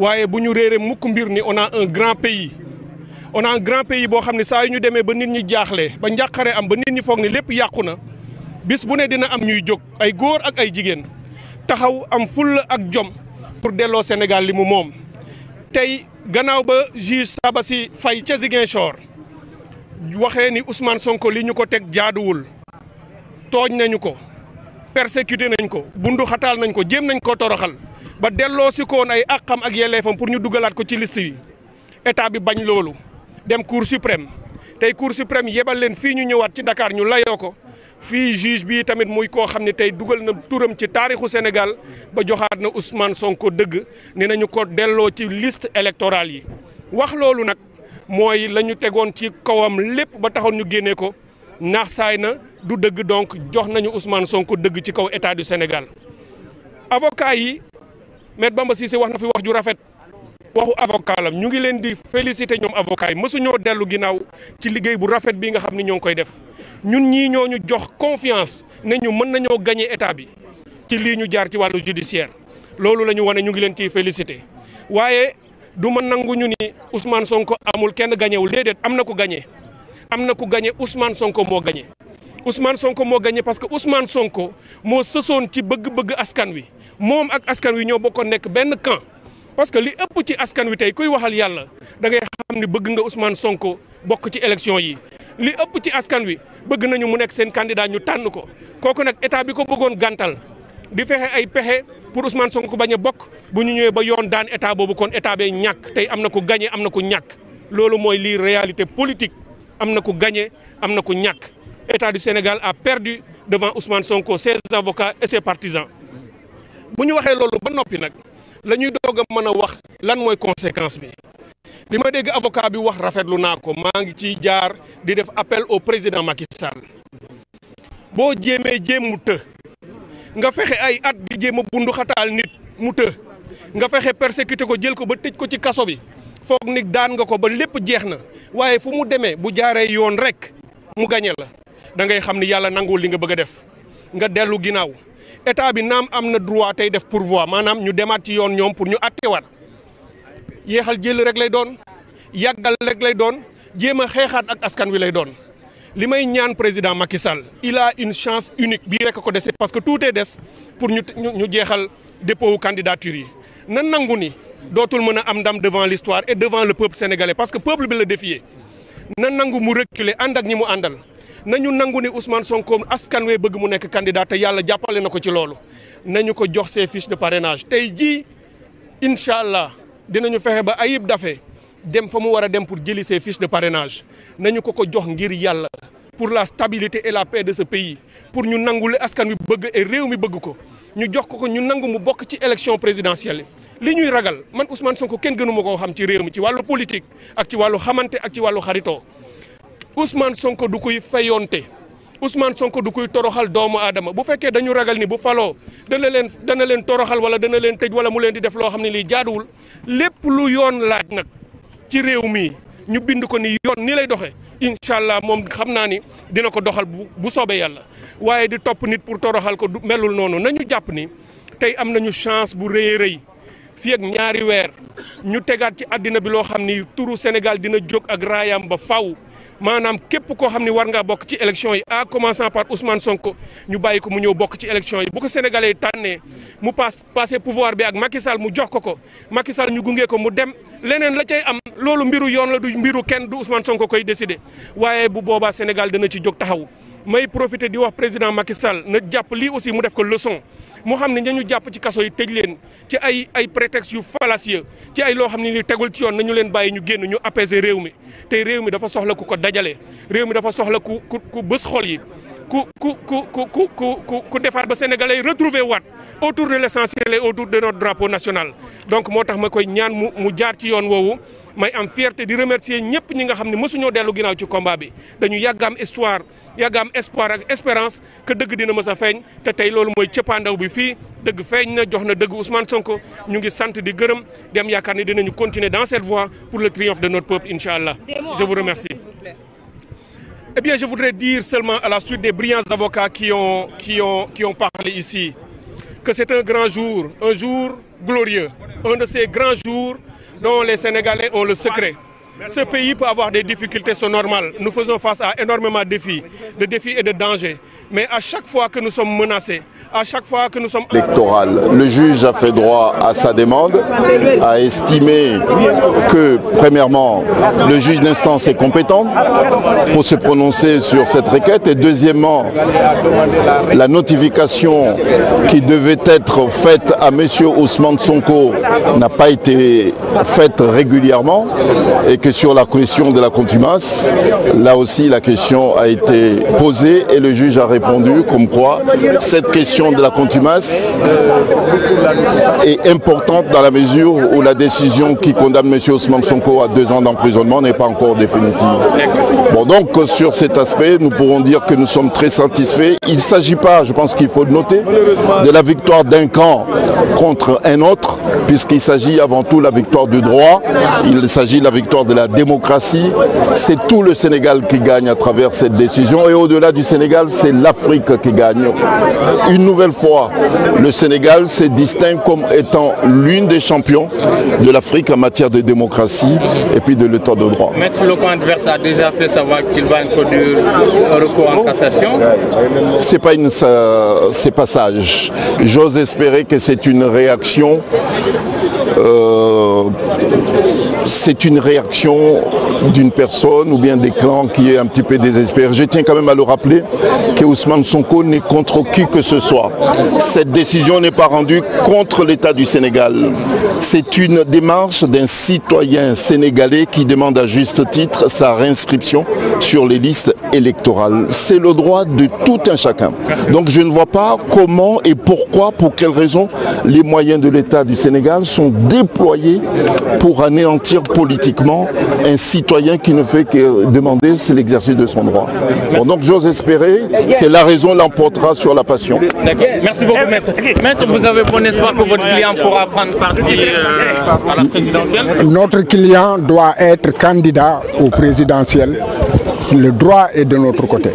waaye bu ñu réere mukk mbir ni on a un grand pays on a un grand pays boo xam ne saa yu ñu demee ba nit ñi jaaxle ba njàqare am ba nit ñi foog ni lépp yàqu na bis bu ne dina am ñuy jóg ay góor ak ay jigéen taxaw am fulla ak jom pour delloo Sénégal li mu moom. tey gannaaw ba juge Sabassy Faye ca Ziguinchor waxee ni Ousmane Sonko li ñu ko teg jaaduwul tooñ nañu ko persécuté nañ ko bundu xataal nañ ko jéem nañ ko toroxal ba delloo si koon ay àqam ak yelleefam pour ñu dugalaat ko ci liste yi état bi bañ loolu dem cour suprême tey cour suprême yebal leen fii ñu ñëwaat ci Dakar ñu layoo ko fii juge bi tamit muy koo xam ne tey dugal na turam ci taarixu Sénégal ba joxaat na Ousmane Sonko dëgg ne nañu ko delloo ci liste électorale yi wax loolu nag mooy la ñu tegoon ci kawam lépp ba taxoon ñu génnee ko naax saay na du dëgg donc jox nañu Ousmane Sonko dëgg ci kaw état du Sénégal. avocat yi Maître Bamba Cissé wax na fi wax ju rafet waxu avocat la ñu ngi leen di féliciter ñoom avocat yi mësuñoo dellu ginnaaw ci liggéey bu rafet bi nga xam ni ñoo ngi koy def ñun ñii ñoo ñu jox confiance ne ñu mën nañoo gagner état bi ci lii ñu jaar ci wàllu judiciaire loolu la ñu wane ñu ngi leen ciy féliciter waaye du ma nangu ñu ni Ousmane Sonko amul kenn gañewul déedéet am na ku gañe am na ku gañe Ousmane Sonko moo gañe Ousmane Sonko moo gañe parce que Ousmane Sonko moo sësoon ci bëgg-bëgg askan wi moom ak askan wi ñoo bokkoon nekk benn camp parce que li ëpp ci askan wi tey kuy waxal yàlla da ngay xam ni bëgg nga Ousmane Sonko bokk ci élection yi li ëpp ci askan wi bëgg nañu mu nekk seen candidat ñu tànn ko kooku nag état bi ko bëggoon gàntal di fexe ay pexe pour Ousmane Sonko bañ a bokk bu ñu ñëwee ba yoon daan état boobu kon état bee ñàkk tey am na ku gagné am na ku ñàkk loolu mooy lii réalité politique am na ku gagné am na ku ñàkk état du Sénégal a perdu devant Ousmane Sonko ses avocats et ses partisans bu ñu waxee loolu ba noppi nag la ñuy doog a mën a wax lan mooy conséquence bi li ma dégg avocat bi wax rafetlu naa ko maa ngi ciy jaar di def appel au président Macky Sall boo jéemee jéem mu të nga fexe ay at di jéem a bundu xataal nit mu të nga fexe persécuté ko jël ko ba tëj ko ci kaso bi foog ni daan nga ko ba lépp jeex na waaye fu mu demee bu jaaree yoon rek mu gañe la da ngay xam ni yàlla nanguwul li nga bëgg a def nga dellu ginnaaw état bi naam am na droit tey def pourvoi maanaam ñu demaat ci yoon ñoom pour ñu attewaat yéexal jël rek lay doon yàggal rek lay doon jéem a xeexaat ak askan wi lay doon li may ñaan président Macky Sall il a une chance unique bii rek ko dese parce que tout est des pour ñu jeexal dépôt candidature yi na nangu ni dootul mën a am ndam devant l'histoire et devant le peuple sénégalais parce que peuple bi la défier na nangu mu reculer ànd ak ñi mu àndal nañu nangu ni Ousmane Sonko askan wee bëgg mu nekk candidat te yàlla jàppale na ko ci loolu nañu ko jox ses fiches de parrainage tey jii incha allah dinañu fexe ba Ayib Daffé dem fa mu war a dem pour jëli ses fiches de parrainage nañu ko jox ngir yàlla pour la stabilité et la paix de ce pays pour ñu nangu li askan wi bëgg et réew mi bëgg ko ñu jox ko ñu nangu mu bokk ci élection présidentielle li ñuy ragal man Ousmane Sonko kenn gënu ma koo xam ci réew mi ci wàllu politique ak ci wàllu xamante ak ci wàllu xaritoo Ousmane Sonko du koy fayonte Ousmane Sonko du koy toroxal doomu aadama bu fekkee dañu ragal ni bu faloo dana leen toroxal wala dana leen tëj wala mu leen di def loo xam ne lii jaaduwul lépp lu yoon laaj nag ci réew mi ñu bind ko ni yoon ni lay doxee incha allah moom xam naa ni dina ko doxal bu soobee yàlla waaye di topp nit pour toroxal ko du melul noonu nañu jàpp ni tey am nañu chance bu rëy a rëy fii ak ñaari weer ñu tegaat ci àddina bi loo xam ni turu Sénégal dina jóg ak raayam ba faw maanaam képp koo xam ne war ngaa bokk ci élection yi en commençant par Ousmane Sonko ñu bàyyi ko mu ñëw bokk ci élection yi bu ko sénégalais yi tànnee mu passé pouvoir bi ak Macky Sall mu jox ko Macky Sall ñu gunge ko mu dem leneen la cay am loolu mbiru yoon la du mbiru kenn du Ousmane Sonko koy décider waaye bu boobaa Sénégal dana ci jóg taxaw may profiter di wax président Macky Sall na jàpp lii aussi mu def ko leçon mu xam ne ñu jàpp ci kaso yi tëj leen ci ay prétextes yu fallacieux ci ay loo xam ne ni tegul ci yoon nañu leen bàyyi ñu génn ñu apaiser réew mi tey réew mi dafa soxla ku ko dajale réew mi dafa soxla ku bës xol yi ku defaat ba sénégalais yi retrouver waat autour de l'essentiel et autour de notre drapeau national donc moo tax ma koy ñaan mu jaar ci yoon woowu may am fierté di remercier ñëpp ñi nga xam ne mësuñoo dellu ginnaaw ci combat bi dañu yàgg am histoire yàgg am espoir ak espérance que dëgg dina mës a feeñ te tey loolu mooy cëppaandaw bi fii dëgg feeñ na jox na dëgg Ousmane Sonko ñu ngi sant di gërëm dem yaakaar ni dinañu continuer dans cette voie pour le triomphe de notre peuple inchallah. Je vous remercie. Eh bien, je voudrais dire seulement à la suite des brillants avocats qui ont parlé ici, que c'est un grand jour, un jour glorieux, un de ces grands jours dont les Sénégalais ont le secret. Ce pays peut avoir des difficultés, c'est normal. Nous faisons face à énormément de défis et de dangers. Mais à chaque fois que nous sommes menacés, à chaque fois que nous sommes... électoral. Le juge a fait droit à sa demande, a estimé que, premièrement, le juge d'instance est compétent pour se prononcer sur cette requête et deuxièmement, la notification qui devait être faite à M. Ousmane Sonko n'a pas été faite régulièrement et que sur la question de la contumace, là aussi la question a été posée et le juge a répondu comme quoi cette question de la contumace est importante dans la mesure où la décision qui condamne M. Ousmane Sonko à 2 ans d'emprisonnement n'est pas encore définitive. Bon, donc sur cet aspect, nous pourrons dire que nous sommes très satisfaits. Il ne s'agit pas, je pense qu'il faut le noter, de la victoire d'un camp contre un autre, puisqu'il s'agit avant tout de la victoire du droit, il s'agit de la victoire de la démocratie. C'est tout le Sénégal qui gagne à travers cette décision et au-delà du Sénégal, c'est l'Afrique qui gagne. Une nouvelle fois, le Sénégal se distingue comme étant l'une des champions de l'Afrique en matière de démocratie et puis de l'état de droit. Maître, le camp adverse a déjà fait savoir qu'il va introduire un recours en cassation. C'est pas sage. J'ose espérer que c'est une réaction. C'est une réaction d'une personne ou bien des clans qui est un petit peu désespéré. Je tiens quand même à le rappeler que Ousmane Sonko n'est contre qui que ce soit. Cette décision n'est pas rendue contre l'État du Sénégal. C'est une démarche d'un citoyen sénégalais qui demande à juste titre sa réinscription sur les listes électorales. C'est le droit de tout un chacun. Donc je ne vois pas comment et pourquoi, pour quelles raisons les moyens de l'État du Sénégal sont déployés pour anéantir politiquement un citoyen qui ne fait que demander c'est l'exercice de son droit. Bon, donc j'ose espérer que la raison l'emportera sur la passion. Merci beaucoup, maître. Maître, vous avez bon espoir que votre client pourra prendre parti à la présidentielle? Notre client doit être candidat au présidentiel. Le droit est de notre côté.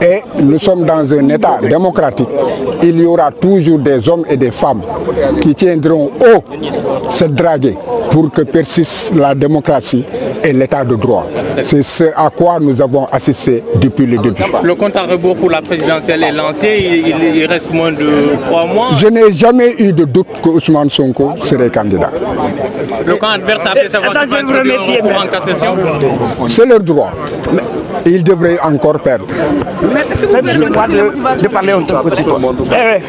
Et nous sommes dans un État démocratique. Il y aura toujours des hommes et des femmes qui tiendront haut cette drague pour que persiste la démocratie et l'état de droit. C'est ce à quoi nous avons assisté depuis le début. Le compte à rebours pour la présidentielle est lancé, il reste moins de 3 mois. Je n'ai jamais eu de doute que Ousmane Sonko serait candidat. Le camp adverse a fait savoir qu'il va introduire un recours en cassation. C'est leur droit. Ils devraient encore perdre. Est-ce que vous avez le droit de parler un petit peu?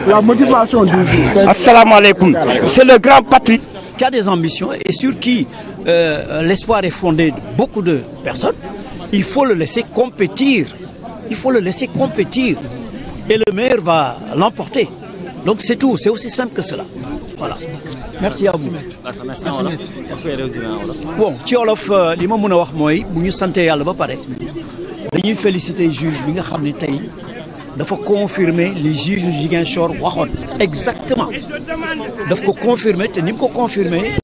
La motivation du jour. Assalamu alaikum. C'est le grand patrie qui a des ambitions et sur qui l'espoir est fondé de beaucoup de personnes. Il faut le laisser compétir. Il faut le laisser compétir. Et le meilleur va l'emporter. Donc c'est tout. C'est aussi simple que cela. Voilà. Merci à vous. Bon, ci wolof li ma mën a wax mooy bu ñu sante yàlla ba pare dañuy féliciter juge bi nga xam ne tey dafa confirmer les juges yu Ziguinchor waxoon exactement daf ko confirmer te ni mu ko confirmer